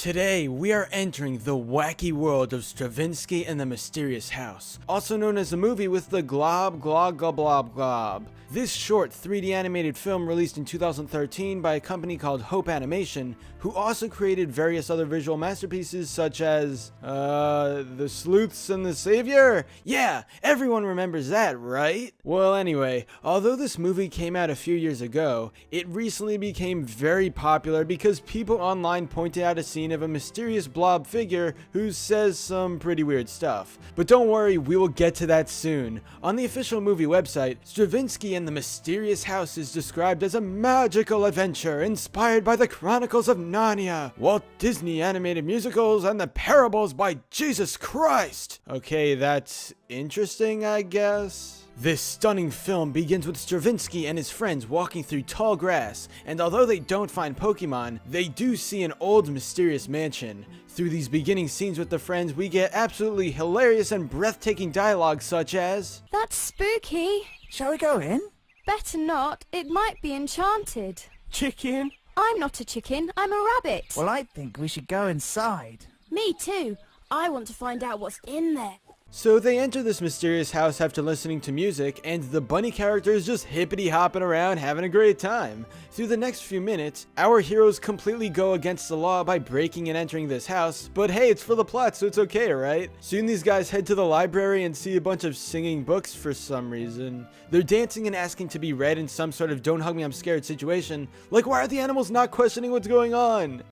Today, we are entering the wacky world of Strawinsky and the Mysterious House, also known as the movie with the Globglogabgalab. This short 3D animated film released in 2013 by a company called Hope Animation, who also created various other visual masterpieces such as, The Sleuths and the Savior? Yeah, everyone remembers that, right? Well anyway, although this movie came out a few years ago, it recently became very popular because people online pointed out a scene of a mysterious blob figure who says some pretty weird stuff. But don't worry, we will get to that soon. On the official movie website, Strawinsky and the Mysterious House is described as a magical adventure inspired by the Chronicles of Narnia, Walt Disney animated musicals, and the parables by Jesus Christ. Okay, that's interesting, I guess. This stunning film begins with Strawinsky and his friends walking through tall grass, and although they don't find Pokemon, they do see an old mysterious mansion. Through these beginning scenes with the friends, we get absolutely hilarious and breathtaking dialogue such as, "That's spooky." Shall we go in? "Better not, it might be enchanted." Chicken? "I'm not a chicken, I'm a rabbit." Well, I think we should go inside. "Me too. I want to find out what's in there." So they enter this mysterious house after listening to music, and the bunny character is just hippity hopping around having a great time. Through the next few minutes, our heroes completely go against the law by breaking and entering this house, but hey, it's for the plot, so it's okay, right? Soon these guys head to the library and see a bunch of singing books for some reason. They're dancing and asking to be read in some sort of "don't hug me, I'm scared" situation. Like, why are the animals not questioning what's going on?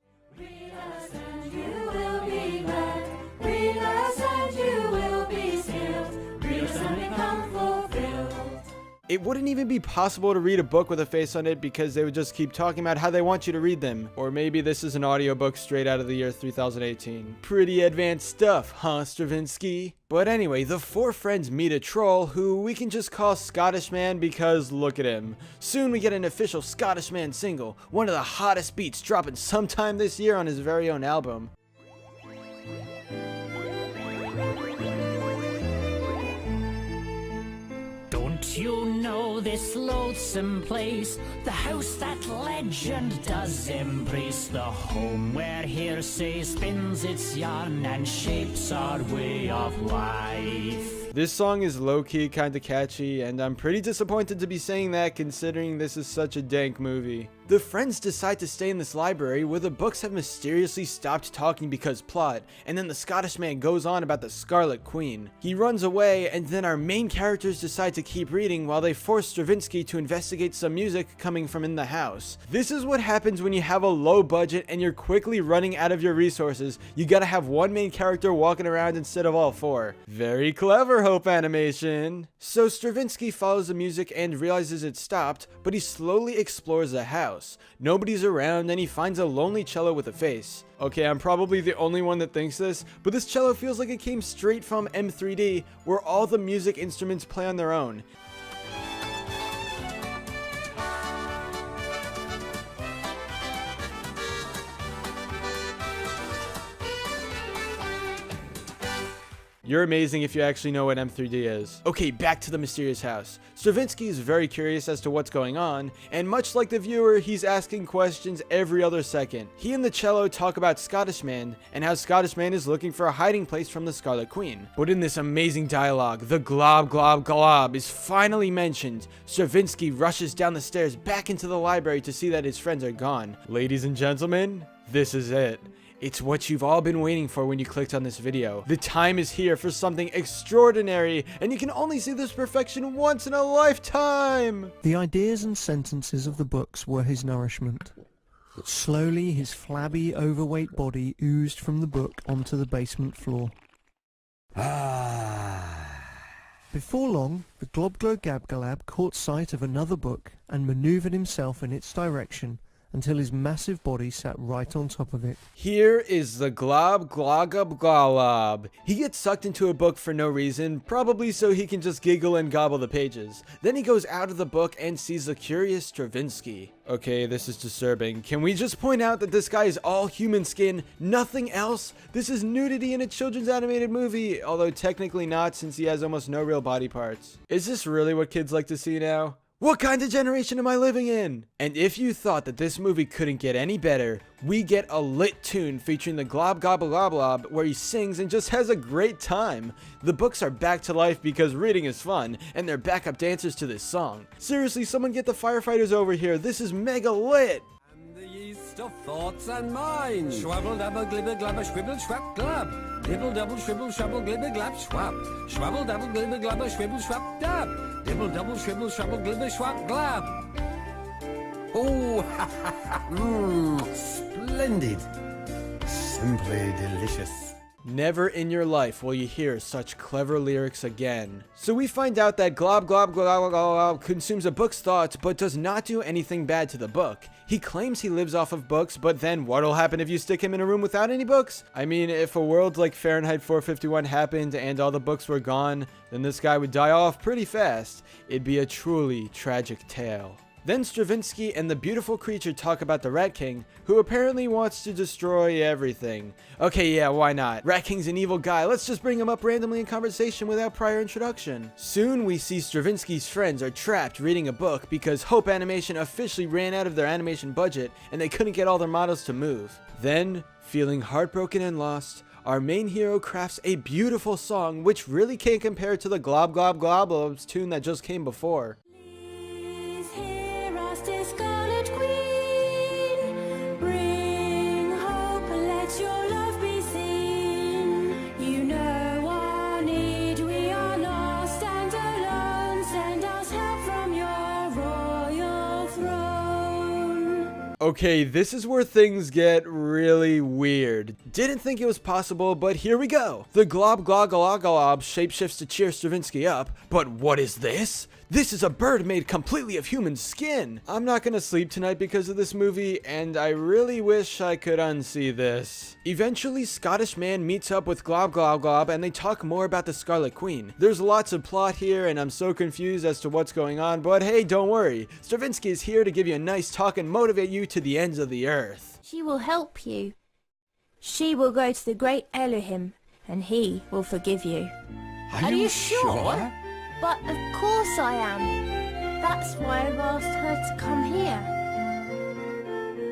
It wouldn't even be possible to read a book with a face on it because they would just keep talking about how they want you to read them. Or maybe this is an audiobook straight out of the year 3018. Pretty advanced stuff, huh, Strawinsky? But anyway, the four friends meet a troll who we can just call Scottish Man because look at him. Soon we get an official Scottish Man single, one of the hottest beats dropping sometime this year on his very own album. Don't you know this loathsome place? The house that legend does embrace. The home where hearsay spins its yarn and shapes our way of life. This song is low-key kinda catchy, and I'm pretty disappointed to be saying that considering this is such a dank movie. The friends decide to stay in this library where the books have mysteriously stopped talking because plot, and then the Scottish man goes on about the Scarlet Queen. He runs away, and then our main characters decide to keep reading while they force Strawinsky to investigate some music coming from in the house. This is what happens when you have a low budget and you're quickly running out of your resources. You gotta have one main character walking around instead of all four. Very clever, Hope Animation. So Strawinsky follows the music and realizes it stopped, but he slowly explores the house. Nobody's around and he finds a lonely cello with a face. Okay, I'm probably the only one that thinks this, but this cello feels like it came straight from M3D, where all the music instruments play on their own. You're amazing if you actually know what M3D is. Okay, back to the mysterious house. Strawinsky is very curious as to what's going on, and much like the viewer, he's asking questions every other second. He and the cello talk about Scottish Man, and how Scottish Man is looking for a hiding place from the Scarlet Queen. But in this amazing dialogue, the Globglogabgalab is finally mentioned. Strawinsky rushes down the stairs back into the library to see that his friends are gone. Ladies and gentlemen, this is it. It's what you've all been waiting for when you clicked on this video. The time is here for something extraordinary, and you can only see this perfection once in a lifetime! The ideas and sentences of the books were his nourishment. Slowly his flabby, overweight body oozed from the book onto the basement floor. Before long, the Globglogabgalab caught sight of another book and maneuvered himself in its direction until his massive body sat right on top of it. Here is the Globglogabgalab. He gets sucked into a book for no reason, probably so he can just giggle and gobble the pages. Then he goes out of the book and sees the curious Strawinsky. Okay, this is disturbing. Can we just point out that this guy is all human skin, nothing else? This is nudity in a children's animated movie, although technically not since he has almost no real body parts. Is this really what kids like to see now? What kind of generation am I living in? And if you thought that this movie couldn't get any better, we get a lit tune featuring the Globglogabgalab where he sings and just has a great time. The books are back to life because reading is fun, and they're backup dancers to this song. Seriously, someone get the firefighters over here. This is mega lit. The yeast of thoughts and minds. Schwabble dabble glibber glabber scribble schwab glab. Dibble double shribble shrubble glibber glab swab. Schwabble dabble glibber glabber shribble swab dab. Dibble double shribble shrubble glibber swab glab. Oh, ha ha ha! Splendid. Simply delicious. Never in your life will you hear such clever lyrics again. So we find out that Globglogabgalab consumes a book's thoughts but does not do anything bad to the book. He claims he lives off of books, but then what'll happen if you stick him in a room without any books? I mean, if a world like Fahrenheit 451 happened and all the books were gone, then this guy would die off pretty fast. It'd be a truly tragic tale. Then Strawinsky and the beautiful creature talk about the Rat King, who apparently wants to destroy everything. Okay, yeah, why not? Rat King's an evil guy, let's just bring him up randomly in conversation without prior introduction. Soon we see Strawinsky's friends are trapped reading a book because Hope Animation officially ran out of their animation budget and they couldn't get all their models to move. Then, feeling heartbroken and lost, our main hero crafts a beautiful song which really can't compare to the Globglogabgalab's tune that just came before. Okay, this is where things get really weird. Didn't think it was possible, but here we go. The Globglogabgalab shapeshifts to cheer Strawinsky up, but what is this? This is a bird made completely of human skin. I'm not gonna sleep tonight because of this movie, and I really wish I could unsee this. Eventually, Scottish man meets up with Globglogabgalab and they talk more about the Scarlet Queen. There's lots of plot here and I'm so confused as to what's going on, but hey, don't worry. Strawinsky is here to give you a nice talk and motivate you to the ends of the earth. She will help you. She will go to the great Elohim, and he will forgive you. Are you sure? But of course I am. That's why I've asked her to come here.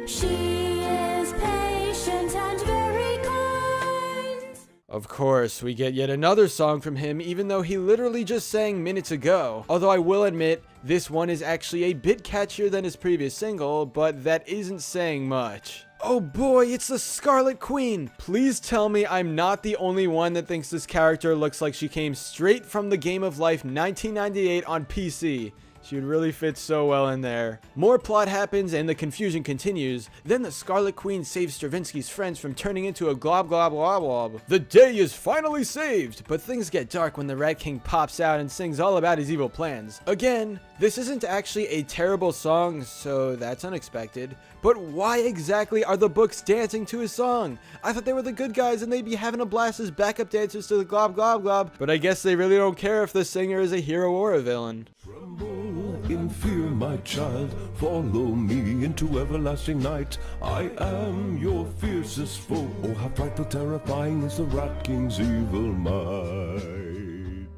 She is patient and very kind. Of course, we get yet another song from him, even though he literally just sang minutes ago. Although I will admit, this one is actually a bit catchier than his previous single, but that isn't saying much. Oh boy, it's the Scarlet Queen! Please tell me I'm not the only one that thinks this character looks like she came straight from the Game of Life 1998 on PC. She would really fit so well in there. More plot happens and the confusion continues. Then the Scarlet Queen saves Strawinsky's friends from turning into a Globglogabgalab. The day is finally saved! But things get dark when the Rat King pops out and sings all about his evil plans. Again, this isn't actually a terrible song, so that's unexpected. But why exactly are the books dancing to his song? I thought they were the good guys and they'd be having a blast as backup dancers to the Globglogabgalab, but I guess they really don't care if the singer is a hero or a villain. Tremble in fear, my child, follow me into everlasting night. I am your fiercest foe. Oh, how frightful, terrifying is the Rat King's evil might.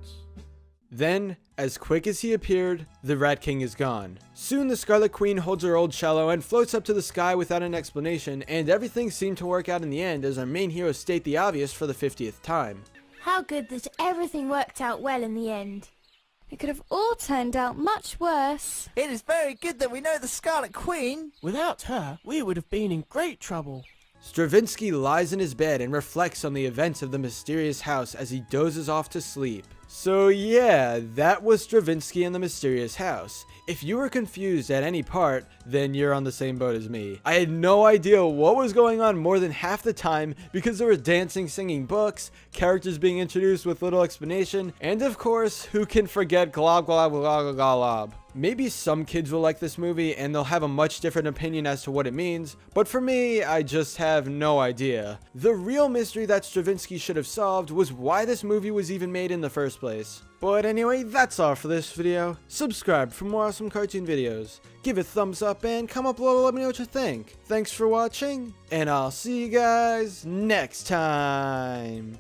Then, as quick as he appeared, the Rat King is gone. Soon the Scarlet Queen holds her old cello and floats up to the sky without an explanation, and everything seemed to work out in the end as our main heroes state the obvious for the 50th time. How good that everything worked out well in the end. It could have all turned out much worse. It is very good that we know the Scarlet Queen. Without her, we would have been in great trouble. Strawinsky lies in his bed and reflects on the events of the mysterious house as he dozes off to sleep. So yeah, that was Strawinsky and the Mysterious House. If you were confused at any part, then you're on the same boat as me. I had no idea what was going on more than half the time because there were dancing, singing books, characters being introduced with little explanation, and of course, who can forget Globglogabgalab? Maybe some kids will like this movie and they'll have a much different opinion as to what it means, but for me, I just have no idea. The real mystery that Strawinsky should have solved was why this movie was even made in the first place. But anyway, that's all for this video. Subscribe for more awesome cartoon videos. Give it a thumbs up and comment below to let me know what you think. Thanks for watching, and I'll see you guys next time.